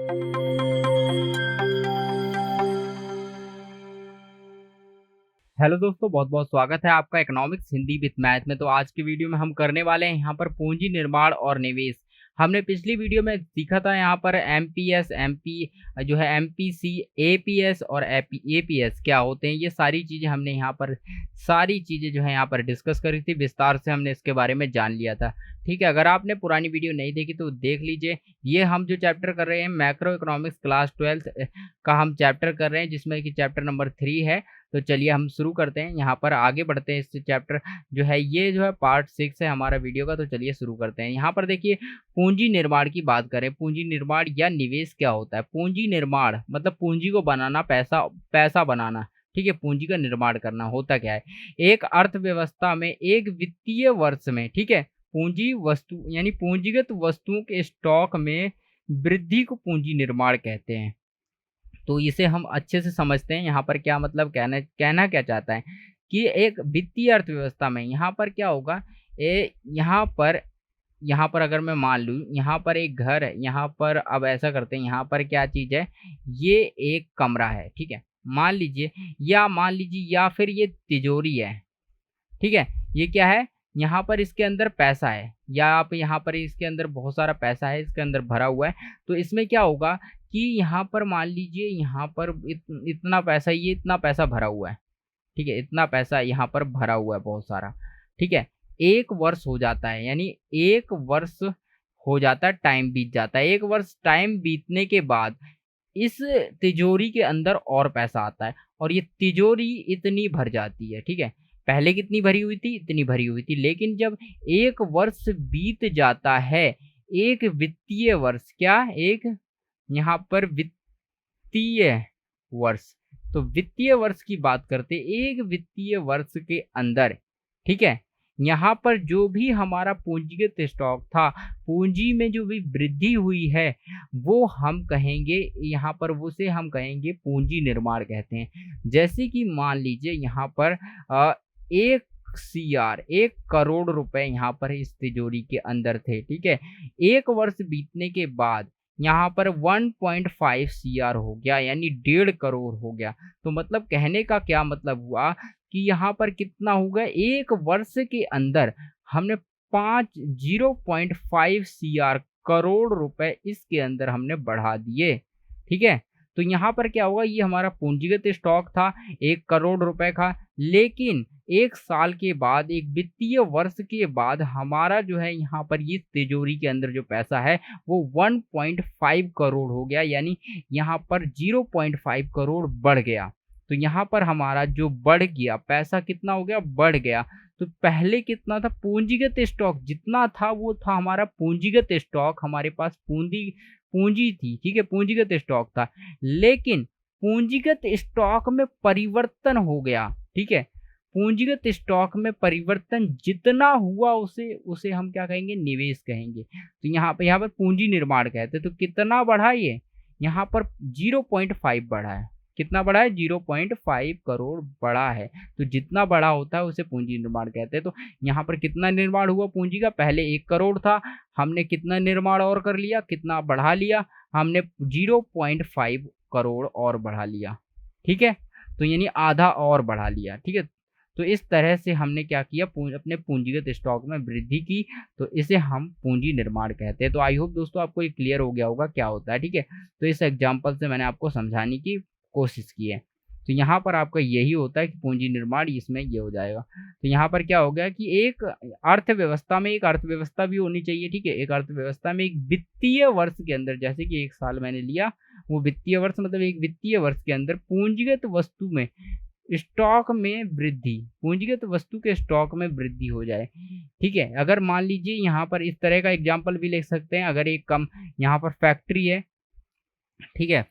Hello दोस्तों, बहुत बहुत स्वागत है आपका इकोनॉमिक्स हिंदी विद मैथ में। तो आज की वीडियो में हम करने वाले हैं यहाँ पर पूंजी निर्माण और निवेश। हमने पिछली वीडियो में सीखा था यहाँ पर एमपीएस, एमपी जो है एमपीसी, एपीएस और एपीएस क्या होते हैं। ये सारी चीज़ें हमने यहाँ पर सारी चीज़ें जो है यहाँ पर डिस्कस करी थी, विस्तार से हमने इसके बारे में जान लिया था। ठीक है, अगर आपने पुरानी वीडियो नहीं देखी तो देख लीजिए। ये हम जो चैप्टर कर रहे हैं मैक्रो इकोनॉमिक्स क्लास 12 का हम चैप्टर कर रहे हैं, जिसमें कि चैप्टर नंबर 3 है। तो चलिए हम शुरू करते हैं, यहाँ पर आगे बढ़ते हैं। इस चैप्टर जो है ये जो है पार्ट 6 है हमारा वीडियो का। तो चलिए शुरू करते हैं। यहाँ पर देखिए, पूंजी निर्माण की बात करें। पूंजी निर्माण या निवेश क्या होता है? पूंजी निर्माण मतलब पूंजी को बनाना, पैसा बनाना। ठीक है, पूंजी का निर्माण करना होता क्या है? एक अर्थव्यवस्था में एक वित्तीय वर्ष में, ठीक है, पूंजी वस्तु यानी पूंजीगत वस्तुओं के स्टॉक में वृद्धि को पूंजी निर्माण कहते हैं। तो इसे हम अच्छे से समझते हैं। यहाँ पर क्या मतलब कहना क्या चाहता है कि एक वित्तीय अर्थव्यवस्था में यहाँ पर क्या होगा, यहाँ पर अगर मैं मान लूँ यहाँ पर एक घर है, यहाँ पर अब ऐसा करते हैं, यहाँ पर क्या चीज़ है, ये एक कमरा है। ठीक है, मान लीजिए या फिर ये तिजोरी है। ठीक है, ये क्या है, यहाँ पर इसके अंदर पैसा है, या आप यहाँ पर इसके अंदर बहुत सारा पैसा है, इसके अंदर भरा हुआ है। तो इसमें क्या होगा कि यहाँ पर मान लीजिए यहाँ पर इतना पैसा, ये इतना पैसा भरा हुआ है। ठीक है, इतना पैसा यहाँ पर भरा हुआ है बहुत सारा। ठीक है, एक वर्ष हो जाता है, यानी एक वर्ष हो जाता है, टाइम बीत जाता है। एक वर्ष टाइम बीतने के बाद इस तिजोरी के अंदर और पैसा आता है और ये तिजोरी इतनी भर जाती है। ठीक है, पहले कितनी भरी हुई थी? इतनी भरी हुई थी। लेकिन जब एक वर्ष बीत जाता है, एक वित्तीय वर्ष, क्या एक यहाँ पर वित्तीय वर्ष, तो वित्तीय वर्ष की बात करते, एक वित्तीय वर्ष के अंदर, ठीक है, यहाँ पर जो भी हमारा पूंजीगत स्टॉक था, पूंजी में जो भी वृद्धि हुई है, वो हम कहेंगे यहाँ पर, उसे हम कहेंगे पूंजी निर्माण कहते हैं। जैसे कि मान लीजिए यहाँ पर 1 करोड़ रुपए यहाँ पर इस तिजोरी के अंदर थे। ठीक है, एक वर्ष बीतने के बाद यहाँ पर 1.5 CR हो गया, यानी 1.5 करोड़ हो गया। तो मतलब कहने का क्या मतलब हुआ कि यहाँ पर कितना होगा, एक वर्ष के अंदर हमने 0.5 CR करोड़ रुपए इसके अंदर हमने बढ़ा दिए। ठीक है, तो यहाँ पर क्या होगा, ये हमारा पूंजीगत स्टॉक था 1 करोड़ रुपए का, लेकिन एक साल के बाद, एक वित्तीय वर्ष के बाद हमारा जो है यहाँ पर ये तिजोरी के अंदर जो पैसा है वो 1.5 करोड़ हो गया, यानी यहाँ पर 0.5 करोड़ बढ़ गया। तो यहाँ पर हमारा जो बढ़ गया पैसा कितना हो गया, बढ़ गया। तो पहले कितना था, पूंजीगत स्टॉक जितना था वो था हमारा पूंजीगत स्टॉक, हमारे पास पूंजी थी। ठीक है, पूंजीगत स्टॉक था, लेकिन पूंजीगत स्टॉक में परिवर्तन हो गया। ठीक है, पूंजीगत स्टॉक में परिवर्तन जितना हुआ उसे हम क्या कहेंगे, निवेश कहेंगे। तो यहाँ पर पूंजी निर्माण कहते हैं। तो कितना बढ़ा ये, यहाँ पर 0.5 बढ़ा है। कितना बढ़ा है, 0.5 करोड़ बढ़ा है। तो जितना बड़ा होता है उसे पूंजी निर्माण कहते हैं। तो यहाँ पर कितना निर्माण हुआ पूंजी का, पहले 1 करोड़ था, हमने कितना निर्माण और कर लिया, कितना बढ़ा लिया, हमने 0.5 करोड़ और बढ़ा लिया। ठीक है, तो यानी आधा और बढ़ा लिया। ठीक है, तो इस तरह से हमने क्या किया, अपने पूंजीगत स्टॉक में वृद्धि की। तो इसे हम पूंजी निर्माण कहते हैं। तो आई होप दोस्तों आपको ये क्लियर हो गया होगा क्या होता है। ठीक है, तो इस एग्जांपल से मैंने आपको समझाने की कोशिश की है। तो यहाँ पर आपका यही होता है कि पूंजी निर्माण, इसमें ये हो जाएगा। तो यहाँ पर क्या हो गया कि एक अर्थव्यवस्था में एक अर्थव्यवस्था भी होनी चाहिए। ठीक है, एक अर्थव्यवस्था में एक वित्तीय वर्ष के अंदर, जैसे कि एक साल मैंने लिया, वो वित्तीय वर्ष मतलब एक वित्तीय वर्ष के अंदर पूंजीगत वस्तु में स्टॉक में वृद्धि, पूंजीगत वस्तु के स्टॉक में वृद्धि हो जाए। ठीक है, अगर मान लीजिए यहाँ पर इस तरह का एग्जाम्पल भी ले सकते हैं। अगर एक यहाँ पर फैक्ट्री है, ठीक है,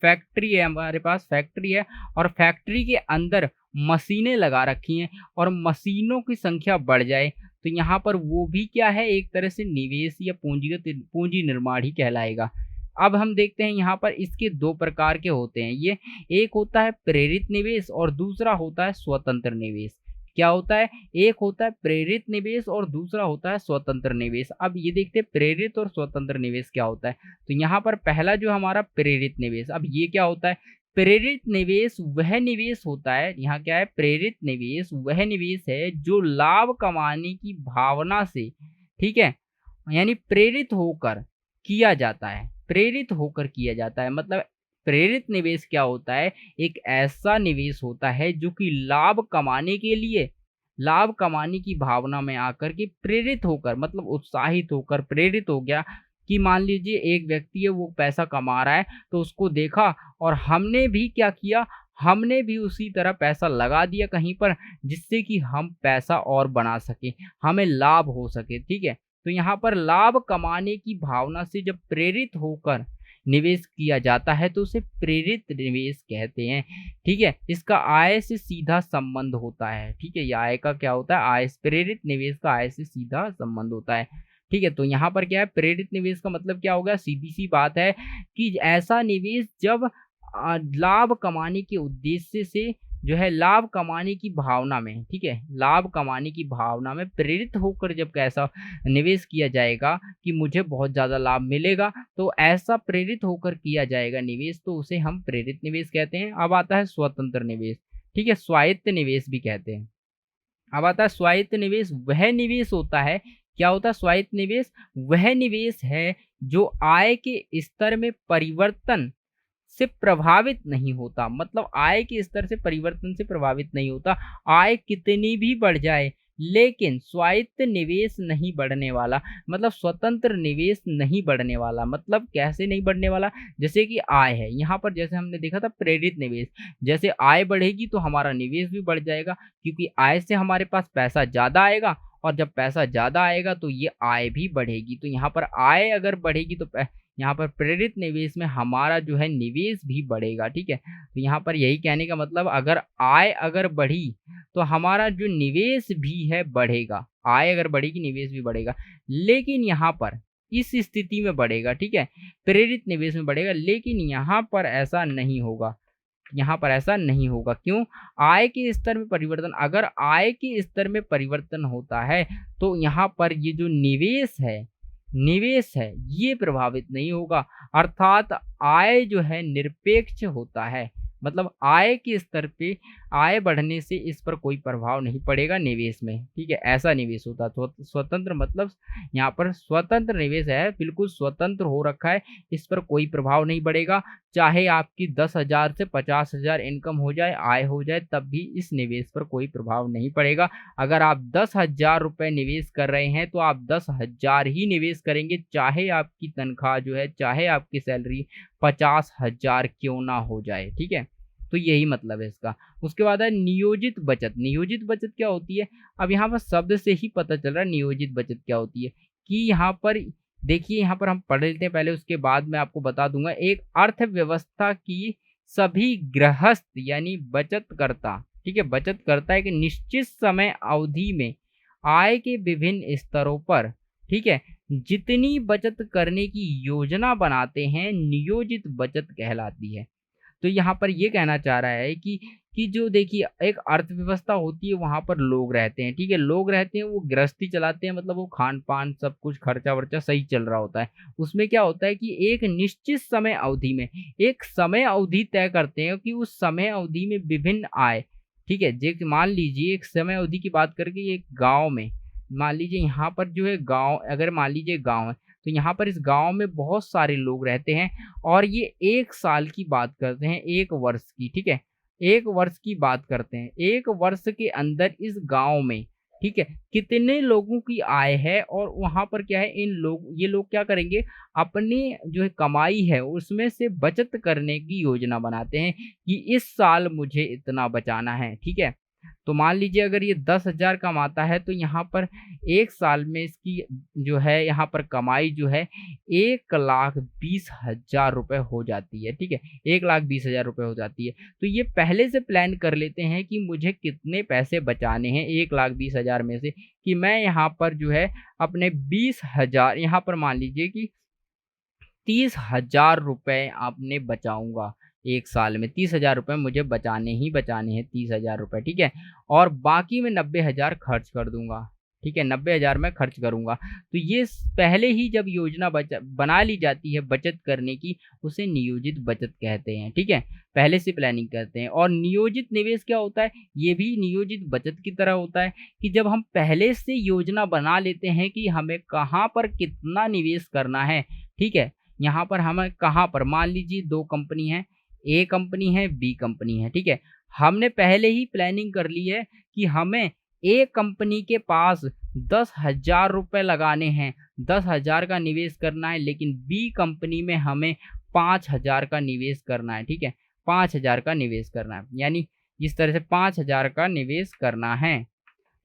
फैक्ट्री है, हमारे पास फैक्ट्री है और फैक्ट्री के अंदर मशीनें लगा रखी हैं और मशीनों की संख्या बढ़ जाए, तो यहाँ पर वो भी क्या है, एक तरह से निवेश या पूंजी निर्माण ही कहलाएगा। अब हम देखते हैं यहाँ पर इसके 2 प्रकार के होते हैं। ये एक होता है प्रेरित निवेश और दूसरा होता है स्वतंत्र निवेश। क्या होता है, एक होता है प्रेरित निवेश और दूसरा होता है स्वतंत्र निवेश। अब ये देखते हैं प्रेरित और स्वतंत्र निवेश क्या होता है। तो यहाँ पर पहला जो हमारा प्रेरित निवेश, अब ये क्या होता है, प्रेरित निवेश वह निवेश होता है, यहाँ क्या है, प्रेरित निवेश वह निवेश है जो लाभ कमाने की भावना से, ठीक है, यानी प्रेरित होकर किया जाता है, प्रेरित होकर किया जाता है। मतलब प्रेरित निवेश क्या होता है, एक ऐसा निवेश होता है जो कि लाभ कमाने के लिए, लाभ कमाने की भावना में आकर के प्रेरित होकर, मतलब उत्साहित होकर प्रेरित हो गया कि मान लीजिए एक व्यक्ति है वो पैसा कमा रहा है, तो उसको देखा और हमने भी क्या किया, हमने भी उसी तरह पैसा लगा दिया कहीं पर, जिससे कि हम पैसा और बना सके, हमें लाभ हो सके, ठीक है। तो यहाँ पर लाभ कमाने की भावना से जब प्रेरित होकर निवेश किया जाता है तो उसे प्रेरित निवेश कहते हैं, ठीक है। इसका आय से सीधा संबंध होता है, ठीक है, ये आय का क्या होता है, आय, प्रेरित निवेश का आय से सीधा संबंध होता है, ठीक है। तो यहाँ पर क्या है, प्रेरित निवेश का मतलब क्या होगा, सीधी सी बात है कि ऐसा निवेश जब लाभ कमाने के उद्देश्य से जो है, लाभ कमाने की भावना में, ठीक है, लाभ कमाने की भावना में प्रेरित होकर जब कैसा निवेश किया जाएगा कि मुझे बहुत ज़्यादा लाभ मिलेगा, तो ऐसा प्रेरित होकर किया जाएगा निवेश, तो उसे हम प्रेरित निवेश कहते हैं। अब आता है स्वतंत्र निवेश, ठीक है, स्वायत्त निवेश भी कहते हैं। अब आता है स्वायत्त निवेश, वह निवेश होता है, क्या होता है स्वायत्त निवेश, वह निवेश है जो आय के स्तर में परिवर्तन से प्रभावित नहीं होता, मतलब आय के स्तर से परिवर्तन से प्रभावित नहीं होता, आय कितनी भी बढ़ जाए लेकिन स्वायत्त निवेश नहीं बढ़ने वाला, मतलब स्वतंत्र निवेश नहीं बढ़ने वाला। मतलब कैसे नहीं बढ़ने वाला, जैसे कि आय है, यहाँ पर जैसे हमने देखा था प्रेरित निवेश, जैसे आय बढ़ेगी तो हमारा निवेश भी बढ़ जाएगा, क्योंकि आय से हमारे पास पैसा ज़्यादा आएगा, और जब पैसा ज़्यादा आएगा तो ये आय भी बढ़ेगी। तो यहाँ पर आय अगर बढ़ेगी तो यहाँ पर प्रेरित निवेश में हमारा जो है निवेश भी बढ़ेगा, ठीक है। तो यहाँ पर यही कहने का मतलब, अगर आय अगर बढ़ी तो हमारा जो निवेश भी है बढ़ेगा, आय अगर बढ़ेगी निवेश भी बढ़ेगा, लेकिन यहाँ पर इस स्थिति में बढ़ेगा, ठीक है, प्रेरित निवेश में बढ़ेगा, लेकिन यहाँ पर ऐसा नहीं होगा, यहाँ पर ऐसा नहीं होगा, क्यों, आय के स्तर में परिवर्तन, अगर आय के स्तर में परिवर्तन होता है तो यहाँ पर ये जो निवेश है ये प्रभावित नहीं होगा, अर्थात आय जो है निरपेक्ष होता है, मतलब आय के स्तर पे आय बढ़ने से इस पर कोई प्रभाव नहीं पड़ेगा निवेश में, ठीक है, ऐसा निवेश होता है। तो स्वतंत्र मतलब यहाँ पर स्वतंत्र निवेश है, बिल्कुल स्वतंत्र हो रखा है, इस पर कोई प्रभाव नहीं पड़ेगा, चाहे आपकी 10,000 से 50,000 इनकम हो जाए, आय हो जाए, तब भी इस निवेश पर कोई प्रभाव नहीं पड़ेगा। अगर आप 10,000 रुपये निवेश कर रहे हैं तो आप 10,000 ही निवेश करेंगे, चाहे आपकी तनख्वाह जो है, चाहे आपकी सैलरी 50,000 क्यों ना हो जाए, ठीक है। तो यही मतलब है इसका। उसके बाद है नियोजित बचत। नियोजित बचत क्या होती है, अब यहाँ पर शब्द से ही पता चल रहा है नियोजित बचत क्या होती है, कि यहाँ पर देखिए, यहाँ पर हम पढ़ लेते हैं पहले, उसके बाद मैं आपको बता दूंगा। एक अर्थव्यवस्था की सभी गृहस्थ यानी बचतकर्ता, ठीक है, बचतकर्ता एक निश्चित समय अवधि में आय के विभिन्न स्तरों पर, ठीक है, जितनी बचत करने की योजना बनाते हैं, नियोजित बचत कहलाती है। तो यहाँ पर ये कहना चाह रहा है कि जो देखिए एक अर्थव्यवस्था होती है, वहाँ पर लोग रहते हैं, ठीक है, लोग रहते हैं, वो गृहस्थी चलाते हैं, मतलब वो खान पान सब कुछ खर्चा वर्चा सही चल रहा होता है। उसमें क्या होता है कि एक निश्चित समय अवधि में एक समय अवधि तय करते हैं कि उस समय अवधि में विभिन्न आय, ठीक है, जो मान लीजिए एक समय अवधि की बात करके, एक गाँव में मान लीजिए यहाँ पर जो है गाँव, अगर मान लीजिए गाँव है, तो यहाँ पर इस गांव में बहुत सारे लोग रहते हैं, और ये 1 साल की बात करते हैं, 1 वर्ष की, ठीक है, 1 वर्ष की बात करते हैं, 1 वर्ष के अंदर इस गांव में, ठीक है, कितने लोगों की आय है, और वहां पर क्या है, ये लोग क्या करेंगे, अपनी जो है कमाई है उसमें से बचत करने की योजना बनाते हैं कि इस साल मुझे इतना बचाना है, ठीक है। तो मान लीजिए अगर ये 10,000 कमाता है, तो यहाँ पर 1 साल में इसकी जो है यहाँ पर कमाई जो है 1,20,000 रुपये हो जाती है, ठीक है, 1,20,000 रुपये हो जाती है। तो ये पहले से प्लान कर लेते हैं कि मुझे कितने पैसे बचाने हैं 1,20,000 में से, कि मैं यहाँ पर जो है अपने 20,000, यहाँ पर मान लीजिए कि 30,000 रुपये आपने बचाऊंगा, 1 साल में 30,000 रुपए मुझे बचाने ही बचाने हैं, 30,000 रुपए, ठीक है? और बाकी मैं 90,000 खर्च कर दूँगा, ठीक है? 90,000 मैं खर्च करूँगा। तो ये पहले ही जब योजना बना ली जाती है बचत करने की, उसे नियोजित बचत कहते हैं, ठीक है? पहले से प्लानिंग करते हैं। और नियोजित निवेश क्या होता है? ये भी नियोजित बचत की तरह होता है कि जब हम पहले से योजना बना लेते हैं कि हमें कहाँ पर कितना निवेश करना है, ठीक है? यहाँ पर हमें कहाँ पर, मान लीजिए 2 कंपनी है, ए कंपनी है, बी कंपनी है, ठीक है? हमने पहले ही प्लानिंग कर ली है कि हमें ए कंपनी के पास 10,000 रुपए लगाने हैं, 10,000 का निवेश करना है, लेकिन बी कंपनी में हमें 5,000 का निवेश करना है, ठीक है? 5,000 का निवेश करना है, यानी इस तरह से 5,000 का निवेश करना है।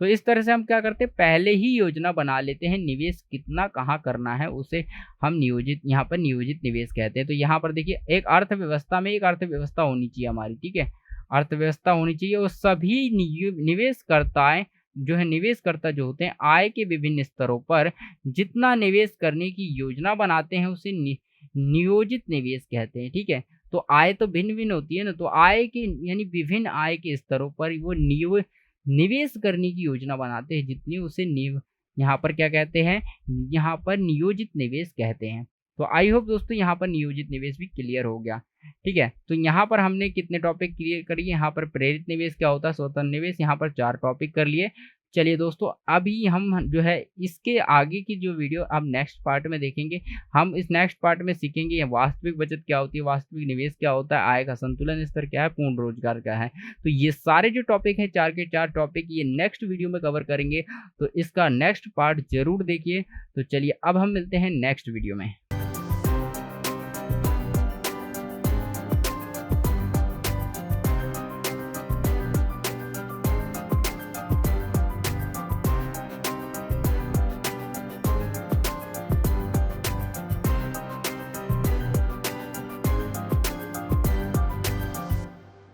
तो इस तरह से हम क्या करते हैं, पहले ही योजना बना लेते हैं, निवेश कितना कहाँ करना है, उसे हम नियोजित, यहाँ पर नियोजित निवेश कहते हैं। तो यहाँ पर देखिए, एक अर्थव्यवस्था में एक अर्थव्यवस्था होनी चाहिए हमारी, ठीक है? अर्थव्यवस्था होनी चाहिए और सभी निवेशकर्ताएँ जो है, निवेशकर्ता जो होते हैं, आय के विभिन्न स्तरों पर जितना निवेश करने की योजना बनाते हैं, उसे नियोजित निवेश कहते हैं, ठीक है? तो आय तो भिन्न-भिन्न होती है ना, तो आय के यानी विभिन्न आय के स्तरों पर वो निवेश करने की योजना बनाते हैं जितनी, उसे यहाँ पर क्या कहते हैं, यहाँ पर नियोजित निवेश कहते हैं। तो आई होप दोस्तों यहाँ पर नियोजित निवेश भी क्लियर हो गया, ठीक है? तो यहाँ पर हमने कितने टॉपिक क्लियर कर लिए, यहाँ पर प्रेरित निवेश क्या होता है, स्वतंत्र निवेश, यहाँ पर 4 टॉपिक कर लिए। चलिए दोस्तों, अभी हम जो है इसके आगे की जो वीडियो अब नेक्स्ट पार्ट में देखेंगे। हम इस नेक्स्ट पार्ट में सीखेंगे वास्तविक बचत क्या होती है, वास्तविक निवेश क्या होता है, आय का संतुलन स्तर क्या है, पूर्ण रोजगार क्या है। तो ये सारे जो टॉपिक हैं, 4 के 4 टॉपिक ये नेक्स्ट वीडियो में कवर करेंगे। तो इसका नेक्स्ट पार्ट ज़रूर देखिए। तो चलिए अब हम मिलते हैं नेक्स्ट वीडियो में।